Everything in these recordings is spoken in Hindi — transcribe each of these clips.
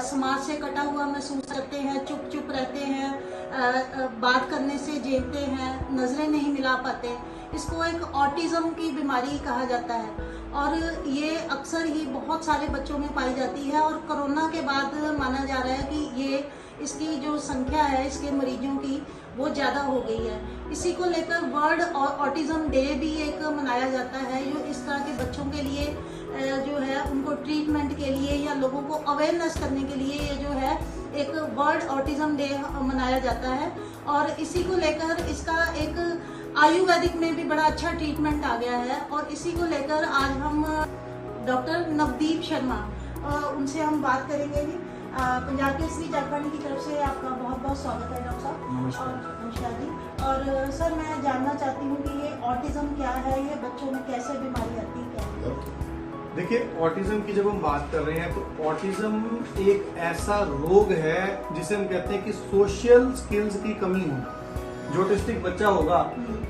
समाज से कटा हुआ महसूस करते हैं, चुप चुप रहते हैं, बात करने से झेलते हैं, नज़रें नहीं मिला पाते। इसको एक ऑटिज़म की बीमारी कहा जाता है और ये अक्सर ही बहुत सारे बच्चों में पाई जाती है और कोरोना के बाद माना जा रहा है कि ये इसकी जो संख्या है इसके मरीजों की वो ज़्यादा हो गई है। इसी को लेकर वर्ल्ड ऑटिज़म डे भी एक मनाया जाता है, जो इस तरह के बच्चों के लिए जो है उनको ट्रीटमेंट के लिए या लोगों को अवेयरनेस करने के लिए ये जो है एक वर्ल्ड ऑटिज़म डे मनाया जाता है। और इसी को लेकर इसका एक आयुर्वेदिक में भी बड़ा अच्छा ट्रीटमेंट आ गया है और इसी को लेकर आज हम डॉक्टर नवदीप शर्मा उनसे हम बात करेंगे। पंजाब केसरी झारखंड की तरफ से आपका बहुत बहुत स्वागत है डॉक्टर साहब। नमस्कार जी। और सर मैं जानना चाहती हूँ कि ये ऑटिज़म क्या है, ये बच्चों में कैसे बीमारी आती है, क्या है? देखिए, ऑटिज्म की जब हम बात कर रहे हैं तो ऑटिज्म एक ऐसा रोग है जिसे हम कहते हैं कि सोशल स्किल्स की कमी होना। जो ऑटिस्टिक बच्चा होगा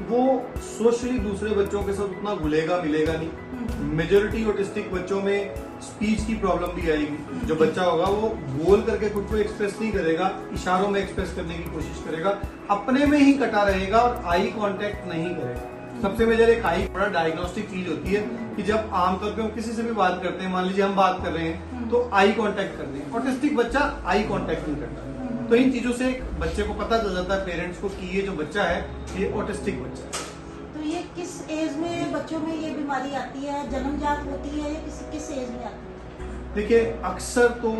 वो सोशली दूसरे बच्चों के साथ उतना घुलेगा मिलेगा नहीं। मेजोरिटी ऑटिस्टिक बच्चों में स्पीच की प्रॉब्लम भी आएगी। जो बच्चा होगा वो बोल करके खुद को एक्सप्रेस नहीं करेगा, इशारों में एक्सप्रेस करने की कोशिश करेगा, अपने में ही कटा रहेगा और आई कांटेक्ट नहीं करेगा। सबसे मेजर एक आई बड़ा डायग्नोस्टिक चीज होती है कि जब आमतौर पे हम किसी से भी बात करते हैं, मान लीजिए हम बात कर रहे हैं तो आई कांटेक्ट कर रहे हैं, ऑटिस्टिक बच्चा आई कांटेक्ट नहीं करता। तो इन चीजों से बच्चे को पता चल जाता है पेरेंट्स को कि ये जो बच्चा है ये ऑटिस्टिक बच्चा है। तो ये किस एज में बच्चों में ये बीमारी आती है, जन्मजात होती है या किस एज में आती है? देखिए, अक्सर तो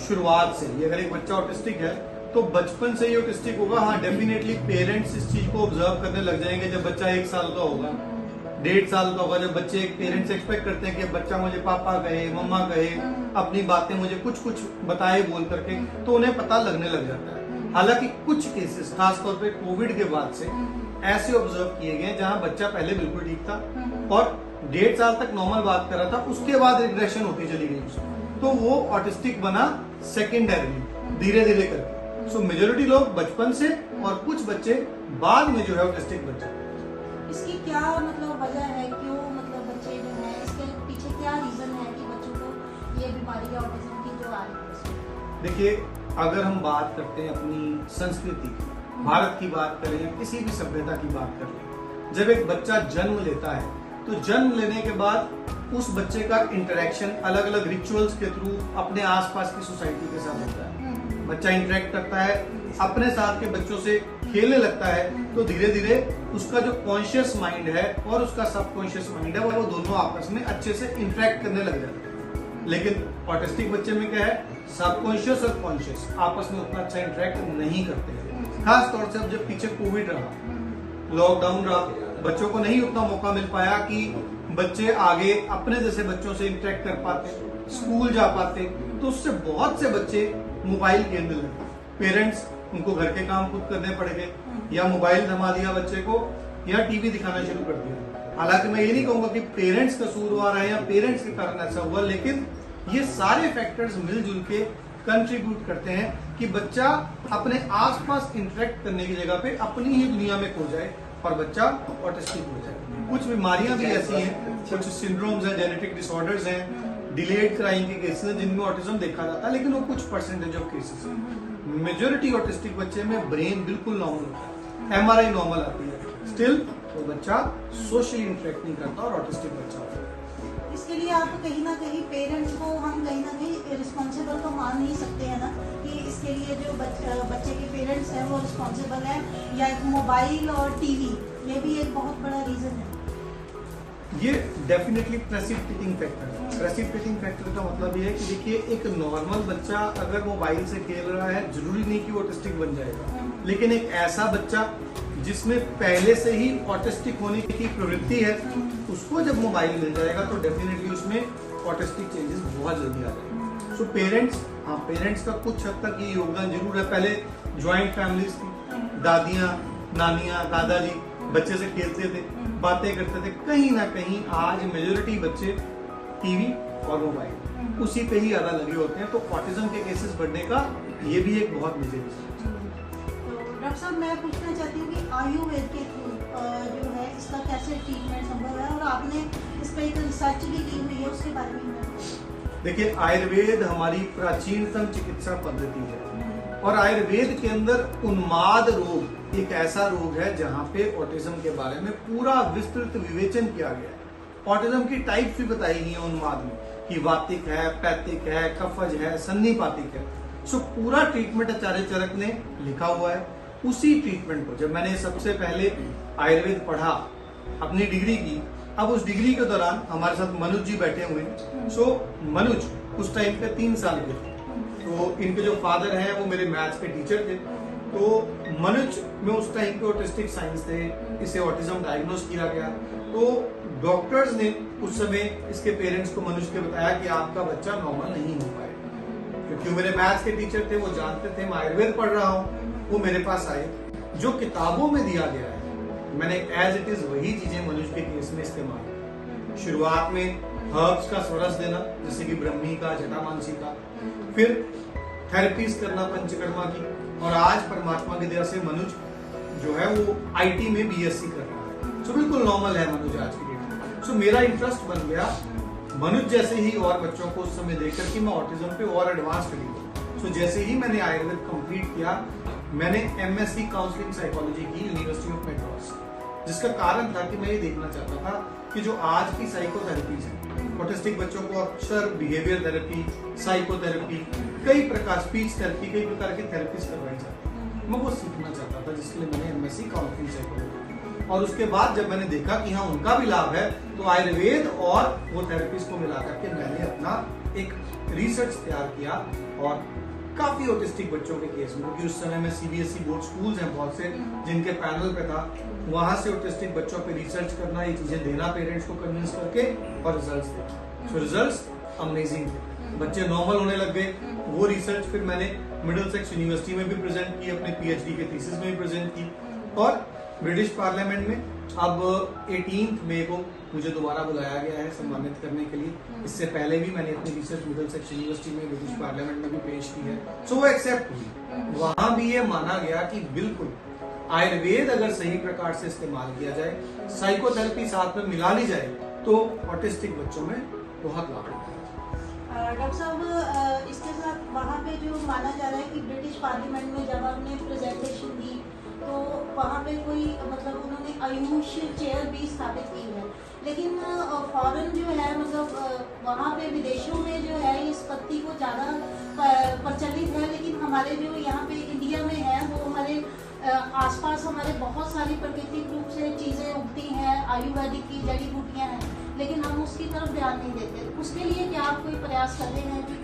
शुरुआत से ही अगर एक बच्चा ऑटिस्टिक है तो बचपन से ही ऑटिस्टिक होगा। हाँ, डेफिनेटली पेरेंट्स इस चीज को ऑब्जर्व करने लग जाएंगे जब बच्चा 1 साल का होगा, 1.5 साल का होगा, जब बच्चे पेरेंट्स एक्सपेक्ट करते हैं कि बच्चा मुझे पापा कहे, मम्मा कहे, अपनी बातें मुझे कुछ कुछ बताए बोल करके, तो उन्हें पता लगने लग जाता है। हालांकि कुछ केसेस खासतौर पे कोविड के बाद से ऐसे ऑब्जर्व किए गए जहां बच्चा पहले बिल्कुल ठीक था और 1.5 साल तक नॉर्मल बात कर रहा था, उसके बाद रिग्रेशन होती चली गई उसको, तो वो ऑटिस्टिक बना सेकेंडरीली धीरे धीरे करके। सो मेजोरिटी लोग बचपन से और कुछ बच्चे बाद में जो है ऑटिस्टिक बच्चे। इसकी क्या मतलब वजह है, क्यों मतलब बच्चे जो है इसके पीछे क्या रीजन है कि बच्चों को ये बीमारी ऑटिज्म की जो आ रही है? देखिए, अगर हम बात करते हैं अपनी संस्कृति की, भारत की बात करें या किसी भी सभ्यता की बात करें, जब एक बच्चा जन्म लेता है तो जन्म लेने के बाद उस बच्चे का इंटरेक्शन अलग अलग रिचुअल्स के थ्रू अपने आसपास की सोसाइटी के साथ होता है। बच्चा इंटरेक्ट करता है, अपने साथ के बच्चों से खेलने लगता है, तो धीरे धीरे उसका जो कॉन्शियस माइंड है और उसका सबकॉन्शियस माइंड है वो दोनों आपस में अच्छे से इंटरेक्ट करने लग जाते हैं। लेकिन ऑटिस्टिक बच्चे में क्या है, सबकॉन्शियस और कॉन्शियस आपस में उतना अच्छा इंटरेक्ट नहीं करते हैं। खास तौर से अब जब पीछे कोविड रहा, लॉकडाउन रहा, बच्चों को नहीं उतना मौका मिल पाया कि बच्चे आगे अपने जैसे बच्चों से इंटरेक्ट कर पाते, स्कूल जा पाते, तो उससे बहुत से बच्चे मोबाइल खेलने लगे। पेरेंट्स उनको घर के काम खुद करने पड़ गए, या मोबाइल थमा दिया बच्चे को, या टीवी दिखाना शुरू कर दिया। हालांकि मैं ये नहीं कहूंगा कि पेरेंट्स कसूरवार है या पेरेंट्स के कारण ऐसा हुआ, लेकिन ये सारे फैक्टर्स मिलजुल के कंट्रीब्यूट करते हैं कि बच्चा अपने आसपास इंटरेक्ट करने की जगह पे अपनी ही दुनिया में खो जाए और बच्चा ऑटिस्टिक हो जाए। कुछ बीमारियां भी ऐसी हैं, कुछ सिंड्रोम्स हैं, जेनेटिक डिसऑर्डर्स हैं, डिलेड क्राइंग के केसेस हैं जिनमें ऑटिज्म देखा जाता है, लेकिन वो कुछ परसेंटेज ऑफ केसेस हैं। मेजोरिटी ऑटिस्टिक बच्चे में ब्रेन बिल्कुल नॉर्मल होता है, MRI नॉर्मल आती है, स्टिल वो बच्चा सोशली इंटरेक्ट नहीं करता और ऑटिस्टिक बच्चा होता है। इसके लिए आप कहीं ना कहीं पेरेंट्स को हम कहीं ना कहीं रिस्पॉन्सिबल तो मान नहीं सकते हैं ना कि इसके लिए जो बच्चे के पेरेंट्स हैं वो रिस्पॉन्सिबल है, या एक मोबाइल और टीवी ये भी एक बहुत बड़ा रीजन है? ये डेफिनेटली प्रेसिपिटेटिंग फैक्टर है। प्रेसिपिटेटिंग फैक्टर का मतलब ये है कि देखिए, एक नॉर्मल बच्चा अगर मोबाइल से खेल रहा है जरूरी नहीं कि वो ऑटिस्टिक बन जाएगा, लेकिन एक ऐसा बच्चा जिसमें पहले से ही ऑटिस्टिक होने की प्रवृत्ति है, उसको जब मोबाइल मिल जाएगा तो डेफिनेटली उसमें ऑटिस्टिक चेंजेस बहुत जल्दी आ जाएंगे। सो पेरेंट्स का कुछ हद तक ये योगदान जरूर है। पहले ज्वाइंट फैमिलीज थी, दादियाँ, नानियाँ, दादाजी बच्चे से खेलते थे, बातें करते थे। कहीं ना कहीं आज मेजोरिटी बच्चे टीवी और मोबाइल उसी पे ही ज्यादा लगे होते हैं, तो ऑटिज्म के केसेस बढ़ने का ये भी एक बहुत मेजर रीजन है। तो डॉक्टर साहब, मैं पूछना चाहती हूँ कि आयुर्वेद के थ्रू जो है इसका कैसे ट्रीटमेंट संभव है, और आपने इस पर एक रिसर्च भी की हुई है, उसके बारे में देखिए, आयुर्वेद हमारी प्राचीनतम चिकित्सा पद्धति है और आयुर्वेद के अंदर उन्माद रोग एक ऐसा रोग है जहां पे ऑटिज्म के बारे में पूरा विस्तृत विवेचन किया गया है। ऑटिज्म की टाइप्स भी बताई गई है उन्माद में कि वातिक है, पैथिक है, कफज है, सन्निपातिक है। सो पूरा ट्रीटमेंट आचार्य चरक ने लिखा हुआ है। उसी ट्रीटमेंट को जब मैंने सबसे पहले आयुर्वेद पढ़ा, अपनी डिग्री की, अब उस डिग्री के दौरान हमारे साथ मनुज जी बैठे हुए हैं। सो मनुज उस टाइम पे 3 साल के थे, तो इनके जो फादर हैं वो मेरे मैथ्स के टीचर थे। तो मनुज में उस टाइम पे ऑटिस्टिक साइंस थे, इसे ऑटिज्म डायग्नोस किया गया। तो डॉक्टर्स ने उस समय इसके पेरेंट्स को मनुज के बताया कि आपका बच्चा नॉर्मल नहीं हो पाएगा, क्योंकि वो मेरे मैथ्स के टीचर थे, वो जानते थे मैं आयुर्वेद पढ़ रहा हूँ। वो मेरे पास आए, जो किताबों में दिया गया है मैंने एज इट इज वही चीजें मनुज के केस में इस्तेमाल की। शुरुआत में हर्ब्स का स्वरस देना, जैसे कि ब्रह्मी का, जटामांसी का, फिर थेरेपीज करना पंचकर्मा की, और आज परमात्मा की दया से मनुज जो है वो आईटी में बीएससी कर रहा है। सो बिल्कुल नॉर्मल है मनुज आज की डेट में। सो मेरा इंटरेस्ट बन गया मनुज जैसे ही और बच्चों को उस समय देखकर कि मैं ऑटिज्म पे और एडवांस स्टडी करूं। सो जैसे ही मैंने आयुर्वेद कंप्लीट किया, मैंने एमएससी काउंसलिंग साइकोलॉजी की यूनिवर्सिटी ऑफ मैड्रास, जिसका कारण था कि मैं ये देखना चाहता था कि जो आज की साइकोथेरेपीज है, ऑटिस्टिक बच्चों को अक्सर बिहेवियर थेरेपी, साइकोथेरेपी, कई प्रकार, स्पीच थेरेपी, कई प्रकार की थेरेपीज करवाई जाती है। मैं वो सीखना चाहता था, जिसके लिए मैंने एमएससी काउंसलिंग साइकोलॉजी, और उसके बाद जब मैंने देखा कि हाँ उनका भी लाभ है, तो आयुर्वेद और वो थेरेपीज को मिला करके मैंने अपना एक रिसर्च तैयार किया। और काफी ऑटिस्टिक बच्चों के केस में, क्योंकि उस समय में सीबीएसई बोर्ड स्कूल्स हैं बहुत से जिनके पैनल पे था, वहां से ऑटिस्टिक बच्चों पे रिसर्च करना, ये चीजें देना पेरेंट्स को कन्विंस करके, और रिजल्ट्स देना। सो रिजल्ट्स अमेजिंग थे, बच्चे नॉर्मल होने लग गए। वो रिसर्च फिर मैंने मिडिलसेक्स यूनिवर्सिटी में भी प्रेजेंट की, अपने पीएचडी के थीसिस में भी प्रेजेंट की, और ब्रिटिश पार्लियामेंट में अब 18 मई को मुझे दोबारा बुलाया गया है सम्मानित करने के लिए। इससे पहले भी मैंने अपनी रिसर्च मिडिलसेक्स यूनिवर्सिटी में, ब्रिटिश पार्लियामेंट में भी पेश की है। सो वो एक्सेप्ट हुई। वहां भी ये माना गया कि बिल्कुल आयुर्वेद अगर सही प्रकार से इस्तेमाल किया जाए, साइकोथेरेपी साथ में मिला ली जाए, तो ऑटिस्टिक बच्चों में बहुत लाभ होगा। डॉक्टर साहब, इसके साथ वहाँ पे जो माना जा रहा है कि ब्रिटिश पार्लियामेंट में जब हमने प्रेजेंटेशन दी, तो वहाँ पे कोई मतलब उन्होंने आयुष चेयर भी स्थापित की है, लेकिन फॉरेन जो है मतलब वहाँ पे विदेशों में जो है इस पत्ती को ज़्यादा प्रचलित है, लेकिन हमारे जो यहाँ पे इंडिया में है वो हमारे आसपास हमारे बहुत सारी प्राकृतिक रूप से चीज़ें उगती हैं, आयुर्वेदिक की जड़ी बूटियाँ हैं, लेकिन हम उसकी तरफ ध्यान नहीं देते। उसके लिए क्या आप कोई प्रयास कर रहे हैं?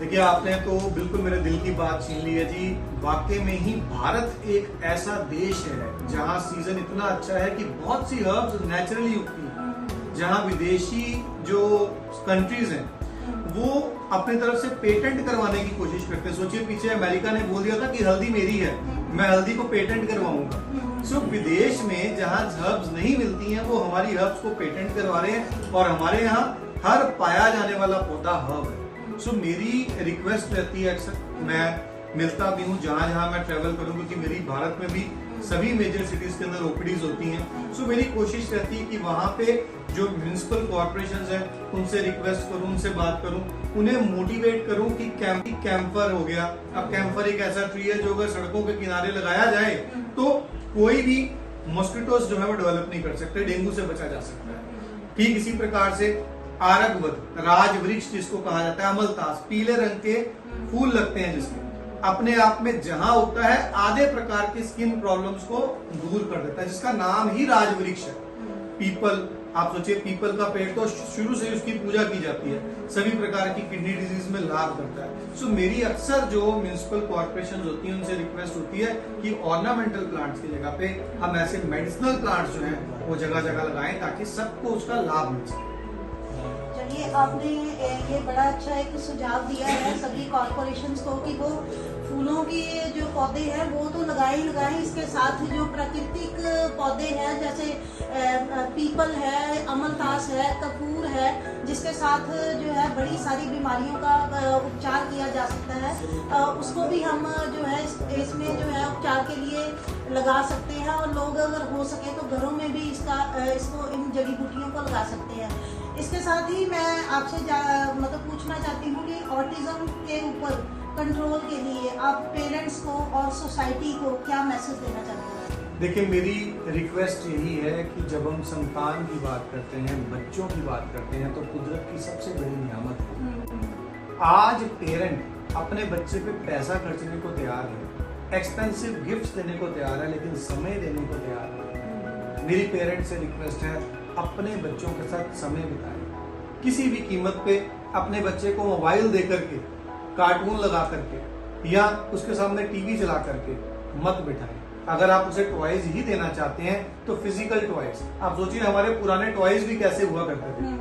देखिए, आपने तो बिल्कुल मेरे दिल की बात छीन ली है जी। वाकई में ही भारत एक ऐसा देश है जहाँ सीजन इतना अच्छा है कि बहुत सी हर्ब्स नेचुरली उगती हैं, जहाँ विदेशी जो कंट्रीज हैं वो अपनी तरफ से पेटेंट करवाने की कोशिश करते हैं। सोचिए, पीछे अमेरिका ने बोल दिया था कि हल्दी मेरी है, मैं हल्दी को पेटेंट करवाऊंगा। सो विदेश में जहाँ हर्ब्स नहीं मिलती हैं, वो हमारी हर्ब्स को पेटेंट करवा रहे हैं, और हमारे यहाँ हर पाया जाने वाला पौधा हर्ब है। सो मेरी रिक्वेस्ट रहती है, अक्सर मैं मिलता भी हूँ जहाँ जहाँ मैं ट्रेवल करूँ, क्योंकि मेरी भारत में भी सभी मेजर सिटीज के अंदर ओपीडीज होती हैं। सो मेरी कोशिश रहती है कि वहाँ पे जो म्युनिसिपल कॉर्पोरेशंस हैं उनसे रिक्वेस्ट करूँ, उनसे बात करूँ, उन्हें मोटिवेट करूँ कि कैंपर हो गया। अब कैंपर एक ऐसा ट्री है जो अगर सड़कों के किनारे लगाया जाए तो कोई भी मॉस्किटोज जो है वो डेवलप नहीं कर सकते, डेंगू से बचा जा सकता है। ठीक इसी प्रकार से आरगवत, राजवृक्ष जिसको कहा जाता है, अमलतास, पीले रंग के फूल लगते हैं जिसमें अपने आप में जहां उगता है आधे प्रकार की स्किन प्रॉब्लम्स को दूर कर देता है, जिसका नाम ही राजवृक्ष है। पीपल, आप सोचिए, पीपल का पेड़ तो शुरू से उसकी पूजा की जाती है, सभी प्रकार की किडनी डिजीज में लाभ करता है। सो मेरी अक्सर जो म्युनिसिपल कॉर्पोरेशन होती है उनसे रिक्वेस्ट होती है कि ऑर्नामेंटल प्लांट्स की जगह पे हम ऐसे मेडिसिनल प्लांट्स जो हैं वो जगह जगह लगाएं, ताकि सबको उसका लाभ मिल सके। चलिए, आपने ये बड़ा अच्छा एक सुझाव दिया है सभी कॉर्पोरेशंस को कि वो फूलों के जो पौधे हैं वो तो लगाए ही लगाए, इसके साथ जो प्राकृतिक पौधे हैं जैसे पीपल है, अमलतास है, कपूर है, जिसके साथ जो है बड़ी सारी बीमारियों का उपचार किया जा सकता है, उसको भी हम जो है इसमें जो है उपचार के लिए लगा सकते हैं। और लोग अगर हो सके तो घरों में भी इसको इन जड़ी बूटियों को लगा सकते हैं। इसके साथ ही मैं आपसे मतलब पूछना चाहती हूँ कि ऑटिज्म के ऊपर कंट्रोल के लिए आप पेरेंट्स को और सोसाइटी को क्या मैसेज देना चाहते हैं? देखिए, मेरी रिक्वेस्ट यही है कि जब हम संतान की बात करते हैं, बच्चों की बात करते हैं, तो कुदरत की सबसे बड़ी नियामत है। आज पेरेंट अपने बच्चे पे पैसा खर्चने को तैयार है, एक्सपेंसिव गिफ्ट्स देने को तैयार है, लेकिन समय देने को तैयार नहीं। मेरी पेरेंट्स से रिक्वेस्ट है, अपने बच्चों के साथ समय बिताएं। किसी भी कीमत पे अपने बच्चे को मोबाइल दे करके, कार्टून लगा करके या उसके सामने टीवी चला करके मत बिठाएं। अगर आप उसे टॉयज ही देना चाहते हैं तो फिजिकल टॉयज। आप सोचिए, हमारे पुराने टॉयज भी कैसे हुआ करते थे।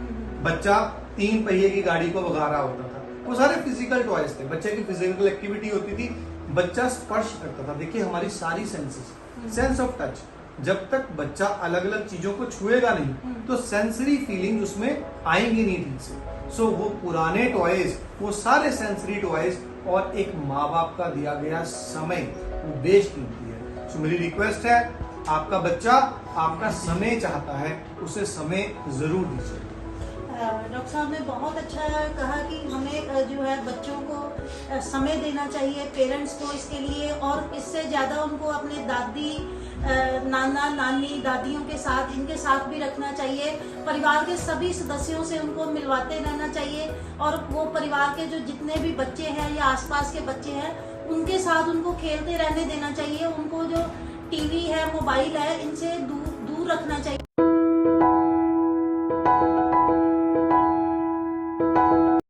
बच्चा 3 पहिए की गाड़ी को भगा रहा होता था, वो सारे फिजिकल टॉयज थे। बच्चे की फिजिकल एक्टिविटी होती थी, बच्चा स्पर्श करता था। देखिए, हमारी सारी सेंसेस, सेंस ऑफ टच, जब तक बच्चा अलग अलग चीजों को छुएगा नहीं तो सेंसरी फीलिंग उसमें आएंगी नहीं ठीक से। सो वो पुराने टॉयज, वो सारे सेंसरी टॉयज और एक माँ बाप का दिया गया समय, वो बेशकीमती है। सो मेरी रिक्वेस्ट है, आपका बच्चा आपका समय चाहता है, उसे समय जरूर दीजिए। डॉक्टर साहब ने बहुत अच्छा कहा कि हमें जो है बच्चों को समय देना चाहिए, पेरेंट्स को इसके लिए, और इससे ज़्यादा उनको अपने दादी, नाना, नानी, दादियों के साथ, इनके साथ भी रखना चाहिए। परिवार के सभी सदस्यों से उनको मिलवाते रहना चाहिए, और वो परिवार के जो जितने भी बच्चे हैं या आसपास के बच्चे हैं, उनके साथ उनको खेलते रहने देना चाहिए। उनको जो टीवी है, मोबाइल है, इनसे दूर रखना चाहिए।